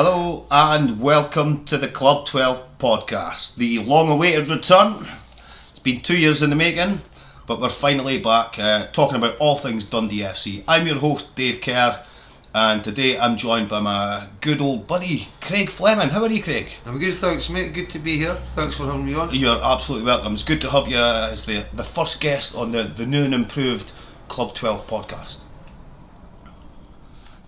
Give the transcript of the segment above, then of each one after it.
Hello and welcome to the Club 12 podcast, the long-awaited return. It's been 2 years in the making, but we're finally back talking about all things Dundee FC. I'm your host Dave Kerr, and today I'm joined by my good old buddy Craig Fleming. How are you, Craig? I'm good, thanks mate, good to be here. Thanks for having me on. You're absolutely welcome. It's good to have you as the first guest on the new and improved Club 12 podcast.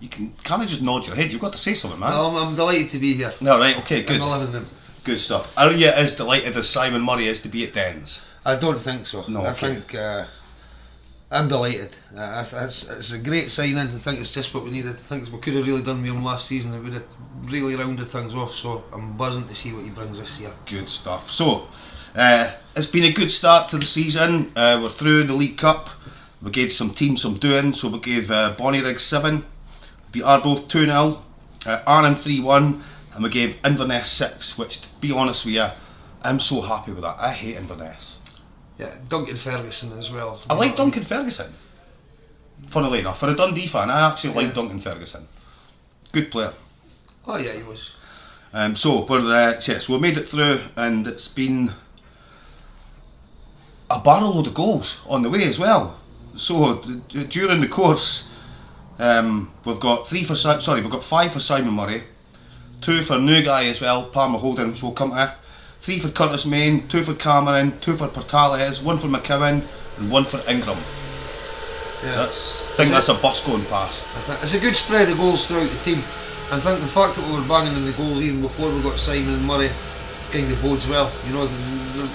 You can't just nod your head, you've got to say something, man. No, I'm delighted to be here. No, right, okay, good. In the living room. Good stuff. Are you as delighted as Simon Murray is to be at Dens? I don't think so. No, I okay. think I'm delighted. It's a great signing. I think it's just what we needed. I think we could have really done with him last season. It would have really rounded things off, so I'm buzzing to see what he brings this year. Good stuff. So, it's been a good start to the season. We're through the League Cup. We gave some teams some doing, so we gave Bonnyrigg 7, beat Arbroath 2-0, Arnhem 3-1, and we gave Inverness 6, which, to be honest with you, I'm so happy with that. I hate Inverness. Yeah, Duncan Ferguson as well. I like Duncan Ferguson. Funnily enough, for a Dundee fan, I actually like Duncan Ferguson. Good player. Oh yeah, he was. So we made it through, and it's been a barrel load of goals on the way as well. So during the course, we've got 5 for Simon Murray, 2 for new guy as well, Palmer Holden, which we'll come to, 3 for Curtis Main, 2 for Cameron, 2 for Portales, 1 for McCowan, and 1 for Ingram. Yeah. I think that's a bus going past. I think it's a good spread of goals throughout the team. I think the fact that we were banging in the goals even before we got Simon and Murray kind of bodes well. You know,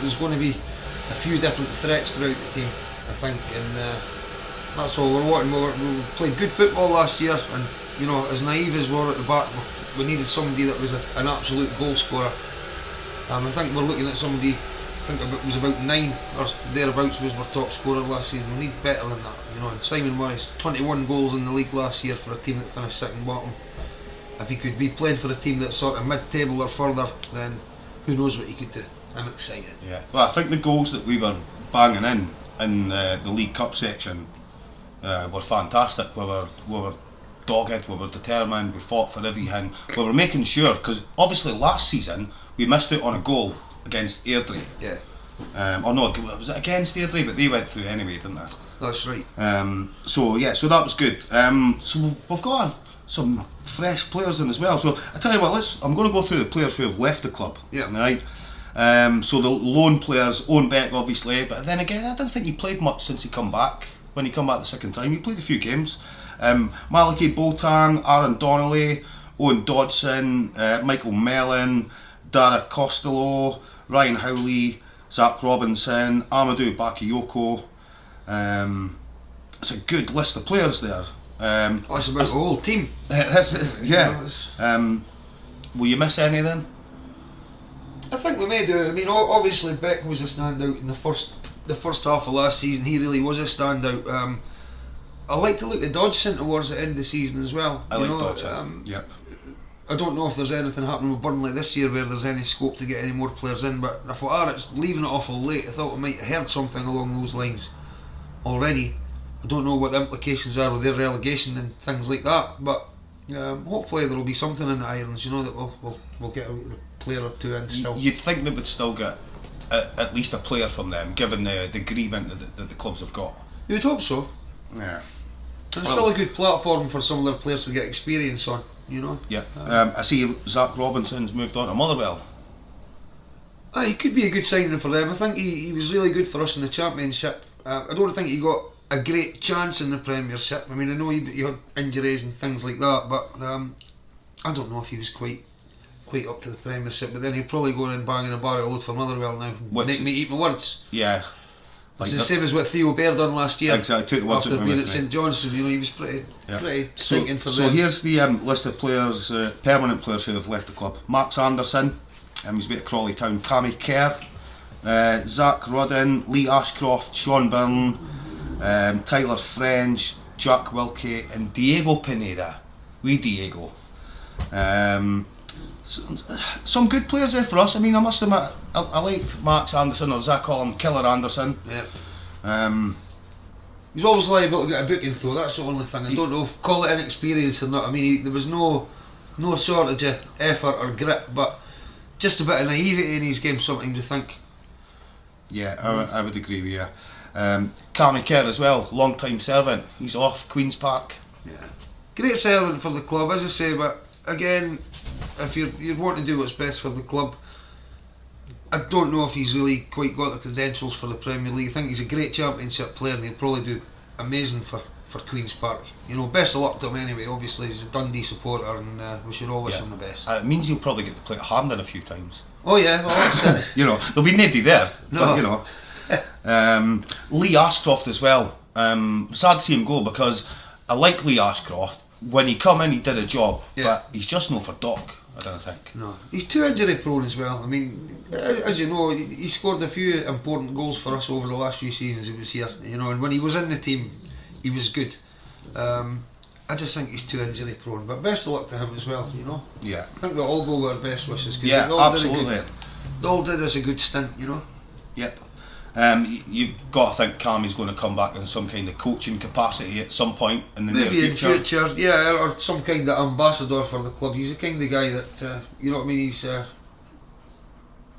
there's going to be a few different threats throughout the team, I think, and that's all we're wanting. We played good football last year, and you know, as naive as we were at the back, we needed somebody that was an absolute goal scorer. I think we're looking at somebody, I think it was about 9 or thereabouts was our top scorer last season. We need better than that, you know. And Simon Murray's 21 goals in the league last year for a team that finished second bottom. If he could be playing for a team that's sort of mid-table or further, then who knows what he could do. I'm excited. Yeah. Well, I think the goals that we were banging in the League Cup section were fantastic. We were dogged, we were determined, we fought for everything. We were making sure, because obviously last season we missed out on a goal against Airdrie. Yeah. Was it against Airdrie? But they went through anyway, didn't they? That's right. So that was good. So we've got some fresh players in as well. So I tell you what, I'm going to go through the players who have left the club. Yeah. Right. So the loan players, Owen Beck obviously, but then again I don't think he played much since he come back. When he come back the second time, he played a few games. Malachy Boateng, Aaron Donnelly, Owen Dodson, Michael Mellon, Dara Costello, Ryan Howley, Zach Robinson, Amadou Bakayoko. It's a good list of players there. That's about the whole team. Will you miss any of them? I think we may do. I mean, obviously Beck was a standout in the first half of last season. He really was a standout. I like to look at Dodson towards the end of the season as well. I like Dodson. I don't know if there's anything happening with Burnley this year where there's any scope to get any more players in, but if we are, it's leaving it awful late. I thought we might have heard something along those lines already. I don't know what the implications are with their relegation and things like that, but hopefully there will be something in the irons, you know, that we'll get a player or two in still. You'd think they would still get at least a player from them, given the agreement that the clubs have got. You'd hope so. Yeah. It's still a good platform for some of their players to get experience on, you know. Yeah. I see Zach Robinson's moved on to Motherwell. He could be a good signing for them. I think he was really good for us in the Championship. I don't think he got a great chance in the Premiership. I mean, I know he had injuries and things like that, but I don't know if he was quite up to the Premiership. But then he'll probably go in and bang in a barrel load for Motherwell now. Make me eat my words. Yeah. It's the same as what Theo Bair done last year. Exactly. After being at St Johnstone, you know, he was pretty stinking for them. So here's the list of players, permanent players who have left the club. Max Anderson, he's been at Crawley Town. Cammy Kerr, Zach Rudden, Lee Ashcroft, Sean Byrne, Tyler French, Jack Wilkie, and Diego Pineda. Wee Diego. Some good players there for us. I mean, I must admit, I liked Max Anderson, or as I call him, Killer Anderson. Yeah. He's always liable to get a booking though, that's the only thing. I don't know if call it inexperience or not. I mean, there was no no shortage of effort or grit, but just a bit of naivety in his game sometimes, I think. Yeah, I would agree with you. Cammy Kerr as well, long time servant. He's off Queen's Park. Yeah, great servant for the club, as I say. But again, if you want to do what's best for the club, I don't know if he's really quite got the credentials for the Premier League. I think he's a great Championship player, and he'll probably do amazing for Queen's Park. You know, best of luck to him anyway. Obviously, he's a Dundee supporter, and we should all wish him the best. It means he'll probably get to play at Hampden a few times. Oh yeah, well that's it. You know, there'll be nobody there. No. But, you know, Lee Ashcroft as well. Sad to see him go because I like Lee Ashcroft. When he come in, he did a job, but he's just no for Doc. I don't think. No, he's too injury prone as well. I mean, as you know, he scored a few important goals for us over the last few seasons he was here. You know, and when he was in the team, he was good. I just think he's too injury prone. But best of luck to him as well. You know. Yeah. I think they all go with our best wishes. Cause Yeah, they all absolutely. They all did us a good stint. You know. Yep. You've got to think Cammy's going to come back in some kind of coaching capacity at some point in the Maybe near in future, yeah, or some kind of ambassador for the club. He's the kind of guy that, you know what I mean, he's...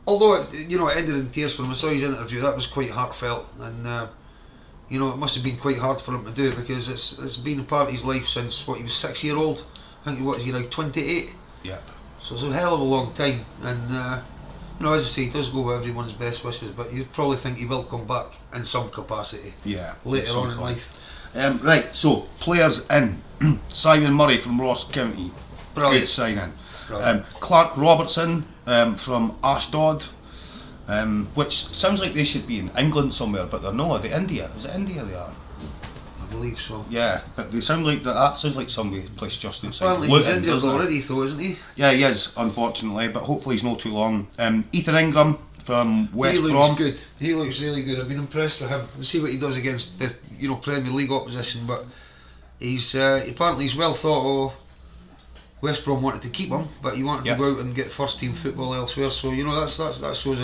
although, it ended in tears for him. I saw his interview, that was quite heartfelt, and, it must have been quite hard for him to do, because it's been a part of his life since, he was 6 year old? I think, what is he now, 28? Yep. So it's a hell of a long time, and... as I say, he does go with everyone's best wishes, but you'd probably think he will come back in some capacity later on in life. Right, so players in. Simon Murray from Ross County. Brilliant. Good signing. Clark Robertson from Ashdod, which sounds like they should be in England somewhere, but they're not. They're India. Is it India they are? I believe so. Yeah, but they sound like that sounds like somebody placed just outside. Apparently he's injured already though, isn't he? Yeah, he is, unfortunately, but hopefully he's not too long. Ethan Ingram from West Brom. He looks good. He looks really good. I've been impressed with him. Let's see what he does against the Premier League opposition, but he's apparently he's well thought of. West Brom wanted to keep him, but he wanted to go out and get first team football elsewhere, so that shows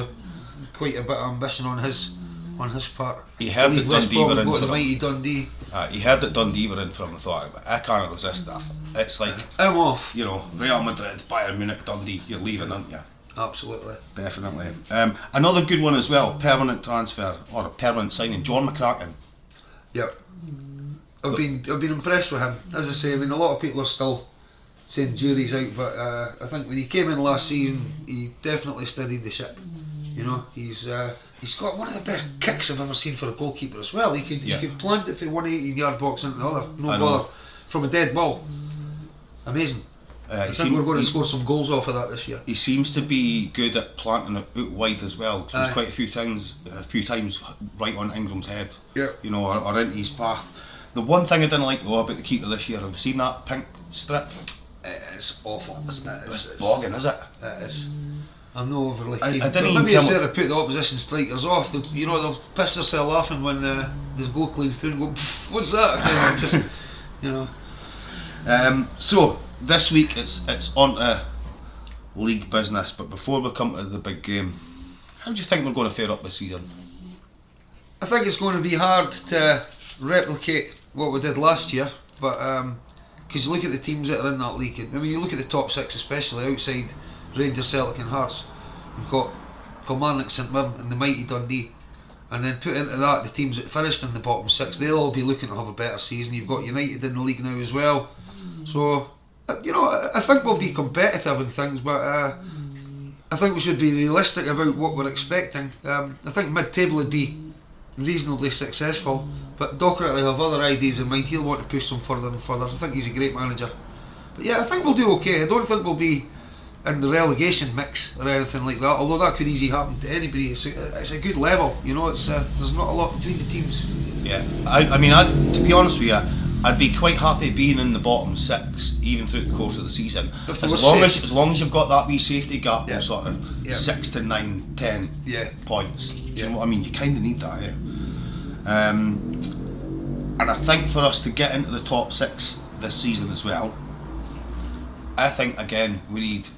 quite a bit of ambition on his part. He heard that Dundee were in for the mighty Dundee. He heard that Dundee were in for him and thought, I can't resist that. It's like, I'm off. Real Madrid, Bayern Munich, Dundee, you're leaving, aren't you? Absolutely. Definitely. Another good one as well, permanent transfer, or a permanent signing, John McCracken. Yep. I've been impressed with him. As I say, a lot of people are still saying jury's out, but I think when he came in last season, he definitely steadied the ship. He's got one of the best kicks I've ever seen for a goalkeeper as well. He could plant it from 180-yard box into the other, no bother, from a dead ball. Amazing. I think we're going to score some goals off of that this year. He seems to be good at planting it out wide as well. So quite a few times right on Ingram's head. Yeah. Or into his path. The one thing I didn't like though about the keeper this year, have you seen that pink strip? It's awful. It's bogging, is it? It is. I'm not overly keen. Maybe it's there to put the opposition strikers off. They'll piss themselves laughing when they go clean through and go, what's that? So this week it's on to league business, but before we come to the big game, how do you think we're going to fare up this season? I think it's going to be hard to replicate what we did last year, but because you look at the teams that are in that league, you look at the top six, especially outside Rangers, Celtic and Hearts. We've got Kilmarnock, St Mirren and the mighty Dundee, and then put into that the teams that finished in the bottom six, they'll all be looking to have a better season. You've got United in the league now as well, so I think we'll be competitive in things, but I think we should be realistic about what we're expecting. I think mid-table would be reasonably successful, but Docherty will have other ideas in mind. He'll want to push them further and further. I think he's a great manager, but yeah, I think we'll do okay. I don't think we'll be in the relegation mix or anything like that, although that could easily happen to anybody. It's a good level, there's not a lot between the teams. Yeah, to be honest with you, I'd be quite happy being in the bottom six even through the course of the season, as long as you've got that wee safety gap of sort of 6 to 9, 10 points. Do you know what I mean? You kind of need that, and I think for us to get into the top six this season as well, I think again we need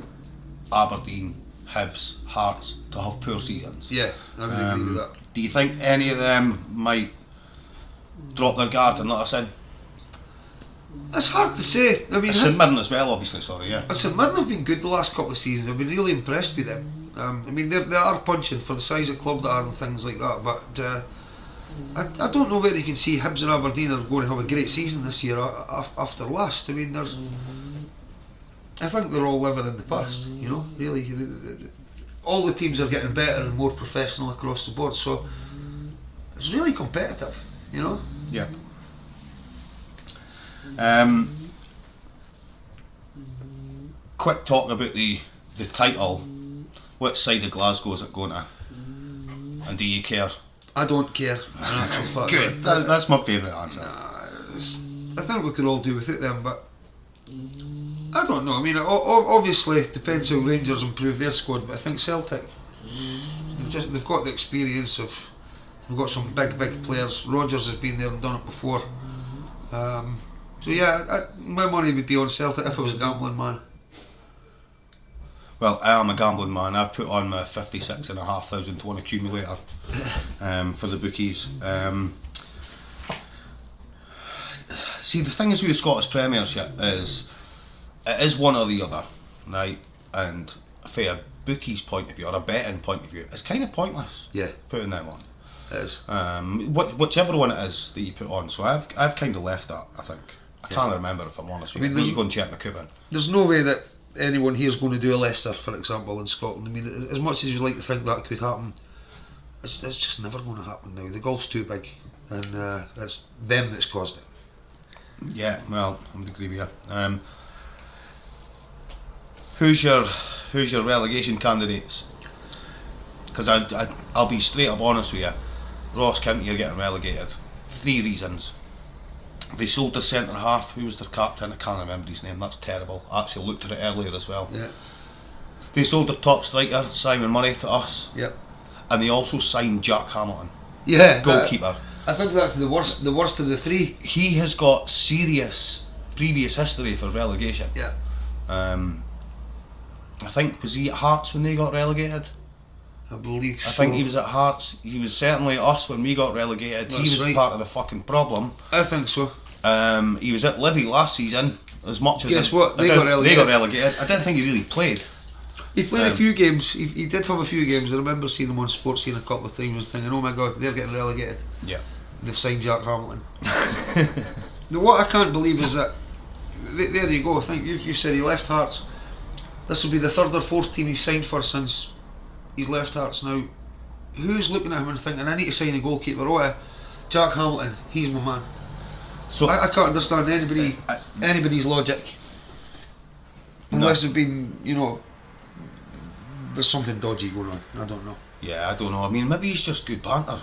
Aberdeen, Hibs, Hearts to have poor seasons. Yeah, I would agree with that. Do you think any of them might drop their guard and let us in? It's hard to say. I mean, St Mirren as well, obviously. Sorry, yeah. St Mirren have been good the last couple of seasons. I've been really impressed with them. I mean, they are punching for the size of club they are and things like that. But I don't know where you can see Hibs and Aberdeen are going to have a great season this year after last. I mean, I think they're all living in the past. You know, really, all the teams are getting better and more professional across the board. So it's really competitive. You know. Yeah. Quick talk about the title. Which side of Glasgow is it going to? And do you care? I don't care. In actual fact. Good. That's my favourite answer. I think we could all do without them, but I don't know. I mean, obviously it depends how Rangers improve their squad, but I think Celtic, they've got the experience of. They've got some big players. Rodgers has been there and done it before. So yeah, my money would be on Celtic if I was a gambling man. Well, I am a gambling man. I've put on my 56,500 to one accumulator for the bookies. See, the thing is with the Scottish Premiership is it is one or the other, right? And from a bookie's point of view or a betting point of view, it's kind of pointless. Yeah, putting them on. It is. Whichever one it is that you put on. So I've kind of left that. I think I can't remember if I'm honest with you. I need to go and check my coupon. There's no way that anyone here is going to do a Leicester, for example, in Scotland. I mean, as much as you like to think that could happen, it's just never going to happen now. The golf's too big, and it's them that's caused it. Yeah, well, I would agree with you. Who's your relegation candidates? Because I'll be straight up honest with you. Ross County are getting relegated. 3 reasons. They sold their centre half. Who was their captain? I can't remember his name. That's terrible. I actually looked at it earlier as well. Yeah. They sold their top striker, Simon Murray, to us. Yep. And they also signed Jack Hamilton. Yeah. Goalkeeper. I think that's the worst of the 3. He has got serious previous history for relegation. Yeah. I think, was he at Hearts when they got relegated? I believe so. I think he was at Hearts. He was certainly us when we got relegated. That's he was right. part of the fucking problem. I think so. He was at Livy last season. As much as Guess what? They got relegated. I didn't think he really played. He played a few games. He did have a few games. I remember seeing him on Sports Scene a couple of times and thinking, oh my god, they're getting relegated. Yeah. They've signed Jack Hamilton. What I can't believe is that there you go. I think you said he left Hearts. This will be the 3rd or 4th team he's signed for since he's left Hearts. Now, who's looking at him and thinking, I need to sign a goalkeeper? Oh, Jack Hamilton, he's my man. So I can't understand anybody's logic unless there's been, there's something dodgy going on. I don't know. Yeah, I don't know. I mean, maybe he's just good banter.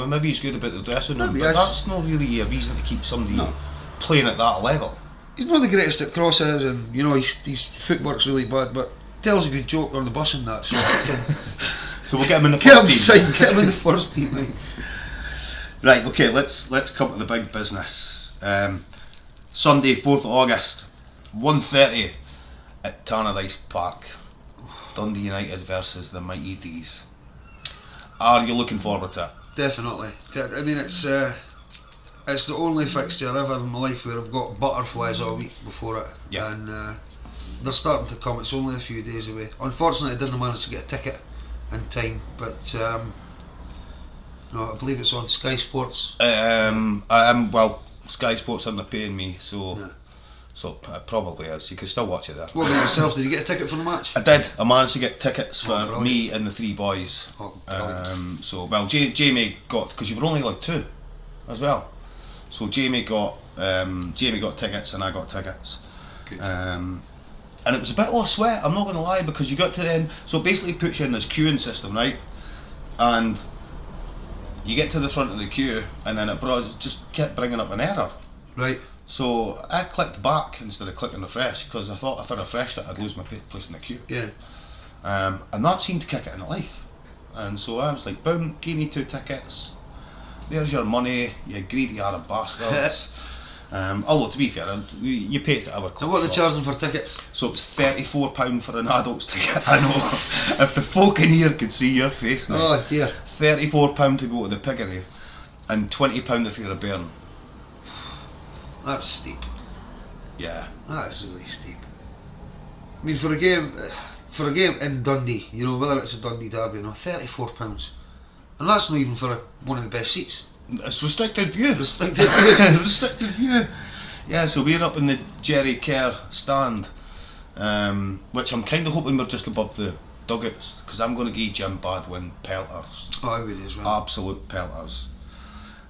Maybe he's good about the dressing room, but Maybe that's not really a reason to keep somebody playing at that level. He's not the greatest at crosses, and his footwork's really bad, but tells a good joke on the bus and that. So, so we'll get him in the first team. Get him in the first team. Right. Right. Okay. Let's come to the big business. Sunday, 4th of August, 1:30 at Tannadice Park. Dundee United versus the Mighty D's. Are you looking forward to it? Definitely. I mean, it's the only fixture ever in my life where I've got butterflies all week before it. Yeah. And they're starting to come. It's only a few days away. Unfortunately, I didn't manage to get a ticket in time, but no, I believe it's on Sky Sports. Well, Sky Sports aren't paying me, so it probably is. You can still watch it there. What about yourself? Did you get a ticket for the match? I did. I managed to get tickets for me and the 3 boys. Oh, Jamie got, because you were only allowed 2 as well. So Jamie got tickets and I got tickets. Good. And it was a bit of a sweat, I'm not going to lie, because you got to then, so it basically puts you in this queuing system, right? And you get to the front of the queue and then it just kept bringing up an error. Right. So I clicked back instead of clicking refresh, because I thought if I refreshed it I'd lose my place in the queue. Yeah. And that seemed to kick it into life. And so I was like, boom, give me 2 tickets. There's your money, you greedy Arab bastards. Although to be fair, you pay to our club. And what are they charging for tickets? So it's £34 for an adult's ticket. I know. If the folk in here could see your face now. Oh dear. £34 to go to the piggery, and £20 if you're a bairn. That's steep. Yeah. That is really steep. I mean, for a game in Dundee, you know, whether it's a Dundee derby, you know, £34, and that's not even for one of the best seats. It's restricted view. Restricted view. Restricted view. Yeah, so we're up in the Jerry Kerr stand, which I'm kind of hoping we're just above the dugouts, because I'm going to give Jim Badwin pelters. Oh, I would as well. Absolute pelters.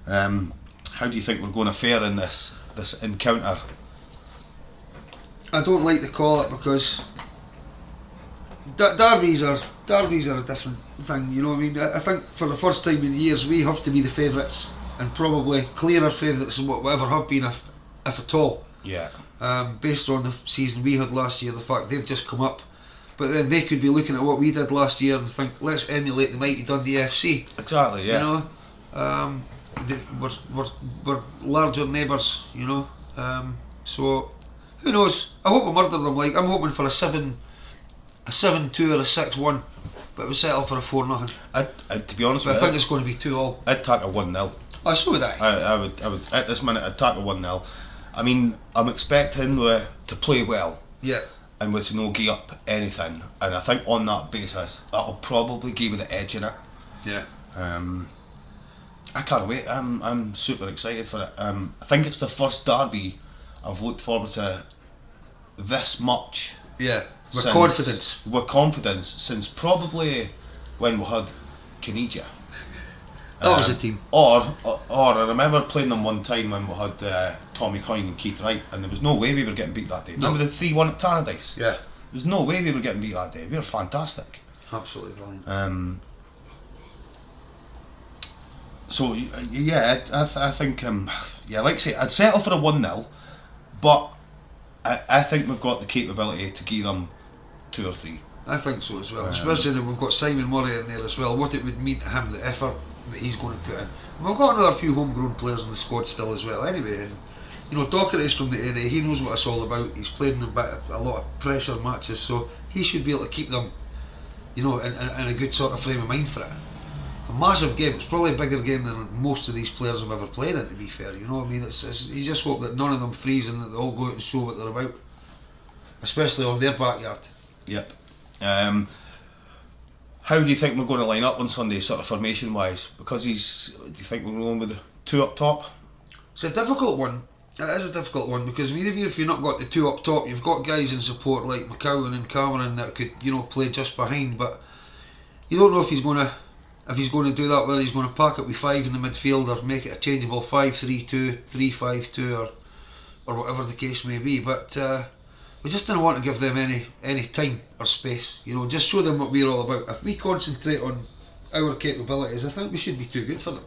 How do you think we're going to fare in this encounter? I don't like to call it because derbies are a different thing. You know what I mean? I think for the first time in years we have to be the favourites, and probably clearer favourites than what we ever have been, if at all. Yeah. Based on the season we had last year, the fact they've just come up, but then they could be looking at what we did last year and think, let's emulate the mighty Dundee FC. Exactly. Yeah. You know, we're larger neighbours. You know, so who knows? I hope we murder them. Like, I'm hoping for a 7-2 or a 6-1, but we settle for a 4-0. To be honest But with I you, think it's going to be 2-2. I'd take a 1-0. Oh, so would I. I would at this minute I'd take a 1-0. I mean, I'm expecting to play well. Yeah. And with no give up anything, and I think on that basis that'll probably give me the edge in it. Yeah. I can't wait. I'm super excited for it. I think it's the first derby I've looked forward to this much. Yeah. With confidence. With confidence since probably when we had Caniggia. That was a team. Or I remember playing them one time when we had Tommy Coyne and Keith Wright, and there was no way we were getting beat that day. No. Remember the 3-1 at Tannadice? Yeah. There's no way we were getting beat that day. We were fantastic. Absolutely brilliant. So yeah, I think yeah, like I say, I'd settle for a 1-0, but I think we've got the capability to give them 2 or 3. I think so as well, especially that we've got Simon Murray in there as well. What it would mean to him, the effort that he's going to put in. And we've got another few homegrown players in the squad still as well. Anyway, and, you know, Docherty's from the area. He knows what it's all about. He's played in a lot of pressure matches, so he should be able to keep them, you know, in a good sort of frame of mind for it. A massive game. It's probably a bigger game than most of these players have ever played in, to be fair. You know what I mean? It's you just hope that none of them freeze and that they all go out and show what they're about, especially on their backyard. Yep. How do you think we're going to line up on Sunday, sort of formation wise? Because do you think we're going with the 2 up top? It's a difficult one. It is a difficult one because even if you've not got the 2 up top, you've got guys in support like McCowan and Cameron that could, you know, play just behind. But you don't know if he's going to do that. Whether he's going to pack it with 5 in the midfield or make it a changeable 5-3-2, 3-5-2, or whatever the case may be. But we just don't want to give them any time or space. You know, just show them what we're all about. If we concentrate on our capabilities, I think we should be too good for them.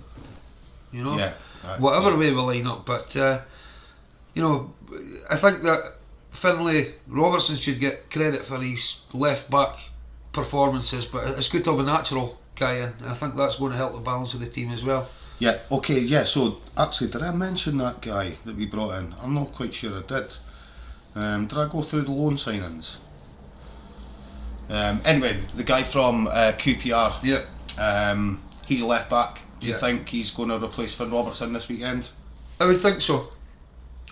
You know, Yeah. whatever way we line up. But you know, I think that Finlay Robertson should get credit for his left back performances, but it's good to have a natural guy in, and I think that's going to help the balance of the team as well. Yeah. Okay. Yeah. So actually, did I mention that guy that we brought in? I'm not quite sure I did. Did I go through the loan signings? Anyway, the guy from QPR. Yeah. He's a left back. Do you Yeah. think he's going to replace Finn Robertson this weekend? I would think so.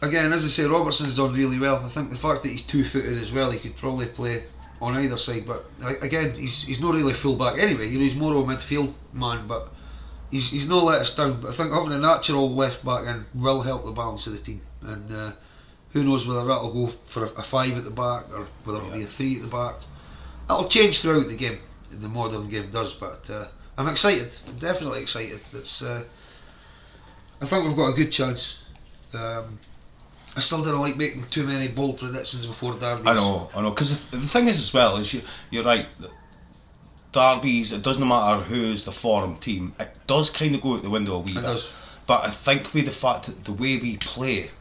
Again, as I say, Robertson's done really well. I think the fact that he's 2-footed as well, he could probably play on either side. But again, he's not really full back anyway. You know, he's more of a midfield man, but he's not let us down. But I think having a natural left back in will help the balance of the team. And who knows whether that'll go for a 5 at the back or whether it'll be a 3 at the back. It'll change throughout the game. The modern game does, but I'm excited. I'm definitely excited. I think we've got a good chance. I still didn't like making too many bold predictions before derbies. I know. Because the thing is as well is you're right. Derbies, it doesn't matter who's the form team. It does kind of go out the window a wee bit. It does. But I think with the fact that the way we play,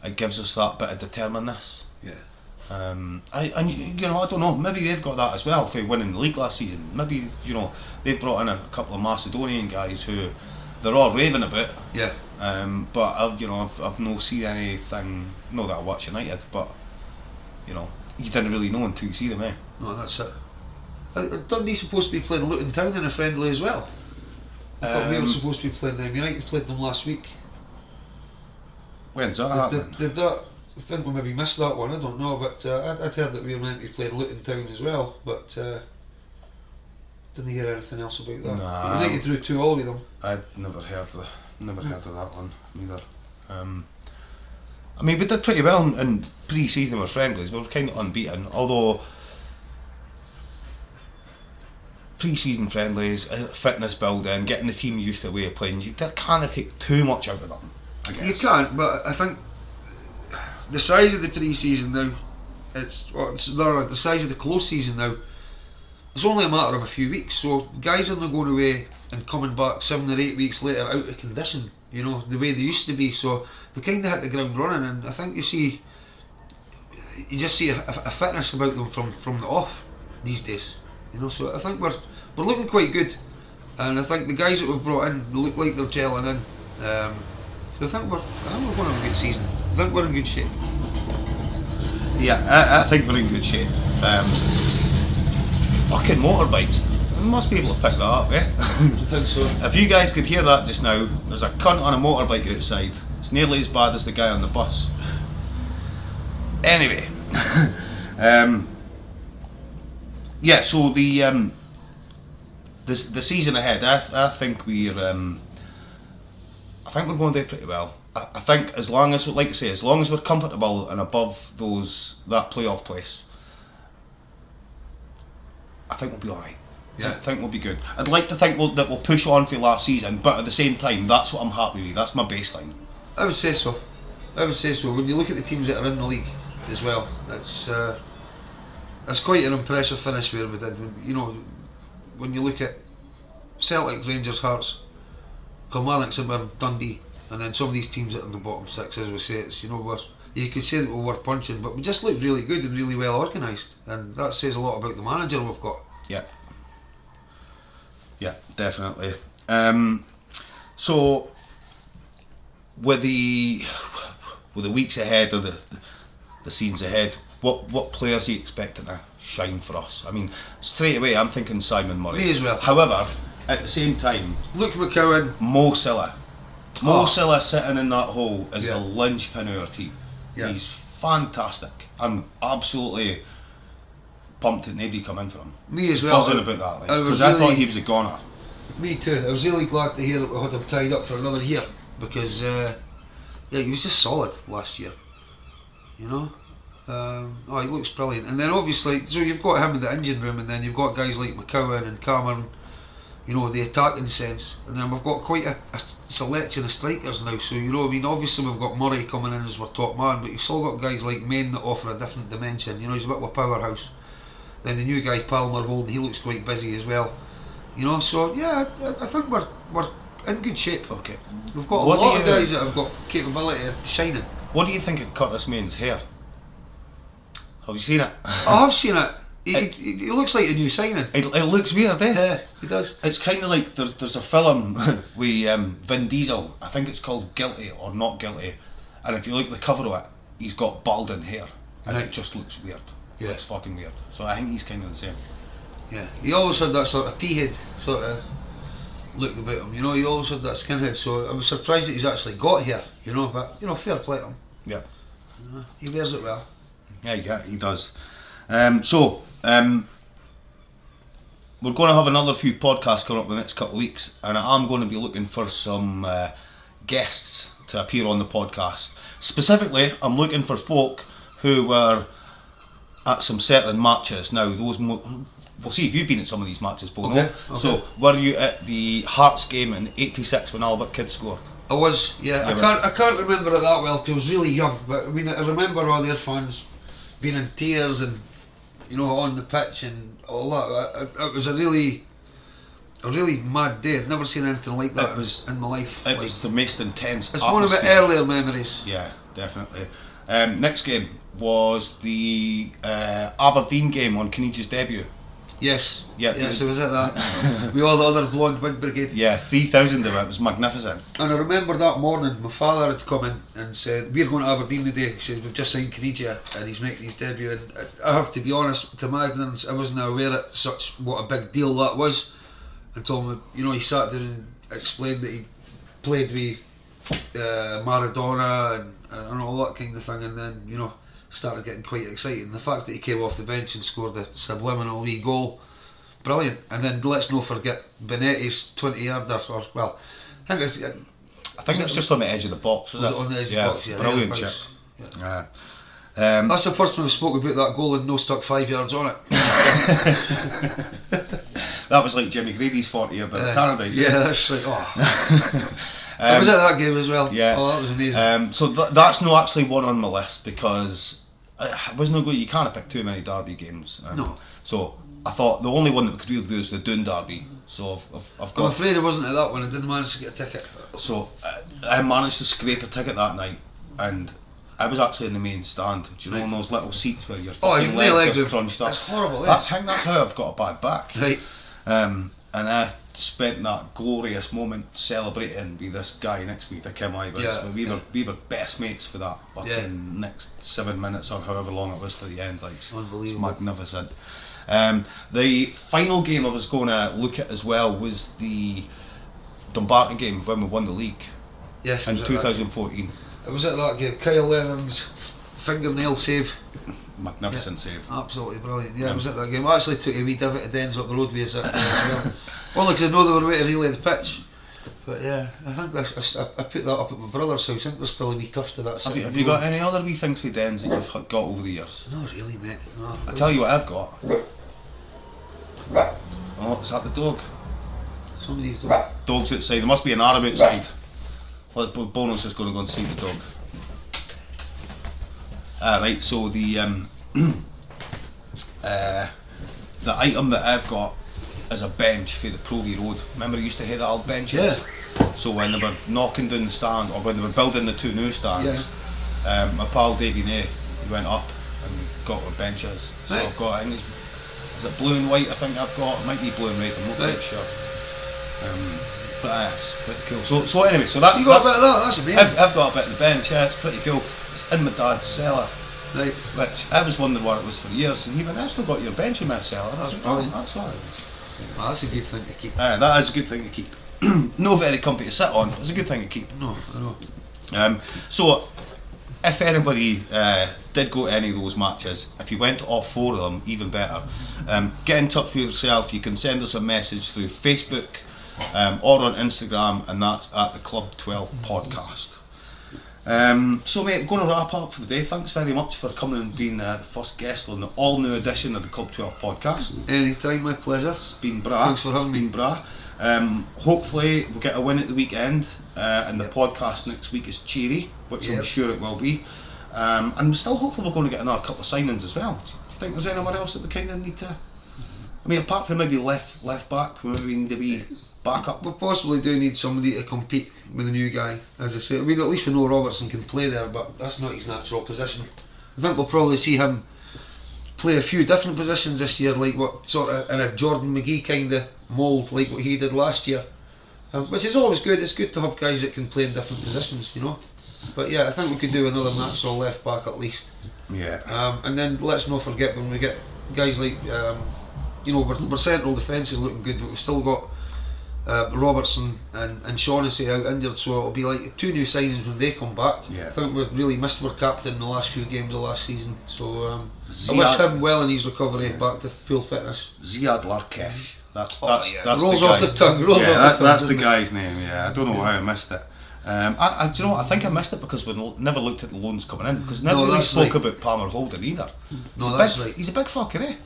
it gives us that bit of determinedness. Yeah. I don't know. Maybe they've got that as well for winning the league last season. Maybe they've brought in a couple of Macedonian guys who they're all raving about. Yeah. But I've no seen anything. Not that I watch United, but you didn't really know until you see them, eh? No, that's it. Dundee's supposed to be playing Luton Town in a friendly as well. I thought we were supposed to be playing them. United played them last week. When's that happening? Did that? think we maybe missed that one. I don't know, but I'd heard that we were meant to be playing Luton Town as well, but didn't hear anything else about that. Nah. United drew 2-2 with them. I'd never heard of that one either. I mean, we did pretty well in pre-season with friendlies. We were kind of unbeaten, although pre-season friendlies, fitness building, getting the team used to the way of playing, you can't take too much out of them, I guess. You can't, but I think the size of the pre-season now, the size of the close season now, it's only a matter of a few weeks, so guys are not going away and coming back 7 or 8 weeks later out of condition, you know, the way they used to be, so they kind of hit the ground running, and I think you just see a fitness about them from the off these days, you know, so I think we're looking quite good, and I think the guys that we've brought in, they look like they're gelling in, so I think we're going to have a good season. I think we're in good shape. Yeah, I think we're in good shape. Fucking motorbikes. We must be able to pick that up, eh? I think so. If you guys could hear that just now, there's a cunt on a motorbike outside. It's nearly as bad as the guy on the bus. Anyway, yeah. So the season ahead, I think we're going to do pretty well. I think as long as, like I say, as long as we're comfortable and above that playoff place, I think we'll be alright. Yeah. I think we'll be good. I'd like to think that we'll push on for last season, but at the same time, that's what I'm happy with. That's my baseline. I would say so. When you look at the teams that are in the league as well, it's quite an impressive finish where we did. You know, when you look at Celtic, Rangers, Hearts, Kilmarnock, St Mirren, Dundee, and then some of these teams that are in the bottom six, as we say, it's, you know, you could say that we were punching, but we just looked really good and really well organised, and that says a lot about the manager we've got. Yeah, definitely. So with the weeks ahead or the seasons ahead, what players are you expecting to shine for us? I mean, straight away I'm thinking Simon Murray. Me as well. However, at the same time, Luke McCowan, Mo Salah. Mo Salah sitting in that hole is Yeah. a linchpin of our team. Yeah. He's fantastic. I'm absolutely pumped that nobody come in for him. me as well. Buzzing about that, I was because I thought really- he was a goner. Me too. I was really glad to hear that we had him tied up for another year because he was just solid last year. You know, he looks brilliant. And then obviously, so you've got him in the engine room, and then you've got guys like McCowan and Cameron. You know, the attacking sense, and then we've got quite a selection of strikers now. So you know, I mean, obviously we've got Murray coming in as our top man, but you've still got guys like Main that offer a different dimension. You know, he's a bit of a powerhouse. Then the new guy Palmer Holden, he looks quite busy as well. You know, so yeah, I think we're in good shape. Okay. We've got a What do lot of you- guys that have got capability of shining. What do you think of Curtis Main's hair? Have you seen it? I have seen it. He looks like a new signing. It looks weird, eh? Yeah, he does. It's kind of like there's a film with Vin Diesel. I think it's called Guilty or Not Guilty. And if you look at the cover of it, he's got balding hair, and Right. it just looks weird. Yeah. It's fucking weird. So I think he's kind of the same. Yeah, he always had that sort of pea-head sort of look about him. You know, he always had that skinhead. So I was surprised that he's actually got here. You know, but you know, fair play to him. Yeah. You know, he wears it well. Yeah, he does. We're going to have another few podcasts coming up in the next couple of weeks, and I'm going to be looking for some guests to appear on the podcast. Specifically, I'm looking for folk who were at some certain matches. Now, we'll see if you've been at some of these matches, Bono. Okay. So, were you at the Hearts game in '86 when Albert Kidd scored? I was, yeah. I can't remember it that well because I was really young. But I mean, I remember all their fans being in tears and, you know, on the pitch and all that. It was a really mad day. I'd never seen anything like that in my life. It was the most intense. It's one of my atmosphere. earlier memories. Yeah, definitely. Next game was the Aberdeen game on Kenny's debut. Yes. Yeah. Yes, I was at that. With all the other blonde wig brigade. Yeah, 3,000 of it. It was magnificent. And I remember that morning, my father had come in and said, "We're going to Aberdeen today." He said, "We've just signed Kenigia and he's making his debut." And I have to be honest, to my ignorance, I wasn't aware of what a big deal that was until, you know, he sat there and explained that he played with Maradona and all that kind of thing, and then started getting quite excited. And the fact that he came off the bench and scored a subliminal wee goal, brilliant. And then let's not forget Benetti's 20-yarder, I think it was just on the edge of the box, was it? On the edge of the box, yeah. Brilliant chip. Yeah. Yeah. That's the first time we spoke about that goal and no stuck 5 yards on it. That was like Jimmy Grady's 40-yarder at Tannadice. Yeah, that's right. I was at that game as well. Yeah. Oh, that was amazing. So that's not actually one on my list because I was no good. You can't pick too many Derby games. No. So I thought the only one that we could really do is the Doon Derby. So I've got. I'm afraid I wasn't at that one. I didn't manage to get a ticket. So I managed to scrape a ticket that night, and I was actually in the main stand. Do you know, in those little seats where your fucking legs are crunched up? That's horrible. I think that's how I've got a bad back. Right. And I spent that glorious moment celebrating with this guy next to me, the Kim Ivers. Yeah. We were best mates for that fucking next 7 minutes or however long it was to the end. Like, unbelievable. It's magnificent. The final game I was going to look at as well was the Dumbarton game when we won the league in 2014. It was at that game. Kyle Lennon's fingernail save. Magnificent save. Absolutely brilliant. Yeah, I was at that game. I actually took a wee divot at Dens up the road with us that day as well. Only because I know they were away to relay the pitch. But yeah, I think I put that up at my brother's house. I think there's still a wee tough to that. Have you got any other wee things with Dens that you've got over the years? Not really, mate. No. I tell you what I've got. Oh, is that the dog? Somebody's dog. Dog's outside. There must be an Arab outside. Well, Bono's just going to go and see the dog. Right, so the item that I've got is a bench for the Provy Road. Remember I used to have that old benches? Yeah. So when they were knocking down the stand, or when they were building the two new stands, my pal Davey Nay, he went up and got our benches. So Right. I've got, I think is it blue and white I think I've got, it might be blue and red, I'm not quite sure. But it's pretty cool. So anyway, so that You got a bit of that, that's amazing. I've got a bit of the bench, yeah, it's pretty cool. It's in my dad's cellar. Right. Which I was wondering what it was for years, and he went, I've still got your bench in my cellar. That's That's brilliant. That's what it is. Well, that's a good thing to keep. That is a good thing to keep. No very comfy to sit on, it's a good thing to keep. No, I know. So, if anybody did go to any of those matches, if you went to all 4 of them, even better, get in touch with yourself. You can send us a message through Facebook or on Instagram, and that's at the Club 12 Podcast. So mate, I'm going to wrap up for the day. Thanks very much for coming and being the first guest on the all new edition of the Club 12 Podcast. Anytime, my pleasure. It's been bra. Thanks for having me. Been bra. Hopefully we'll get a win at the weekend, and the podcast next week is cheery, which I'm sure it will be. And I'm still hopeful we're going to get another couple of signings as well. Do you think there's anyone else that we kind of need to? I mean, apart from maybe left back, maybe we need to be back up. We possibly do need somebody to compete with the new guy, as I say. I mean, at least we know Robertson can play there, but that's not his natural position. I think we'll probably see him play a few different positions this year, like what sort of in a Jordan McGee kind of mould, like what he did last year. Which is always good. It's good to have guys that can play in different positions, you know. But yeah, I think we could do another natural left back at least. Yeah. And then let's not forget when we get guys like, you know, our central defence is looking good, but we've still got Robertson and Shaughnessy out injured, so it'll be like 2 new signings when they come back. Yeah. I think we've really missed our captain in the last few games of last season, so I Ziad, wish him well in his recovery back to full fitness. Ziad Larkesh. That's rolls the off the guy's tongue. Rolls off the tongue. That's the guy's name. Yeah, I don't know why I missed it. Do you know what? I think I missed it because we never looked at the loans coming in, because never really spoke about Palmer Holden either. No, that's right. He's a big fucker, eh?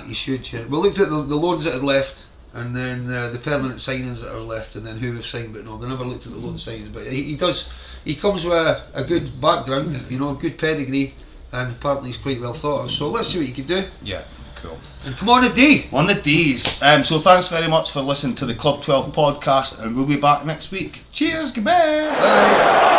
He's huge. Yeah. We looked at the loans that had left, and then the permanent signings that are left, and then who we've signed. But no, we never looked at the loan signings. But he does. He comes with a good background, you know, good pedigree, and apparently he's quite well thought of. So let's see what he can do. Yeah, cool. And come on, the D. On the D's. So thanks very much for listening to the Club 12 podcast, and we'll be back next week. Cheers, goodbye. Bye.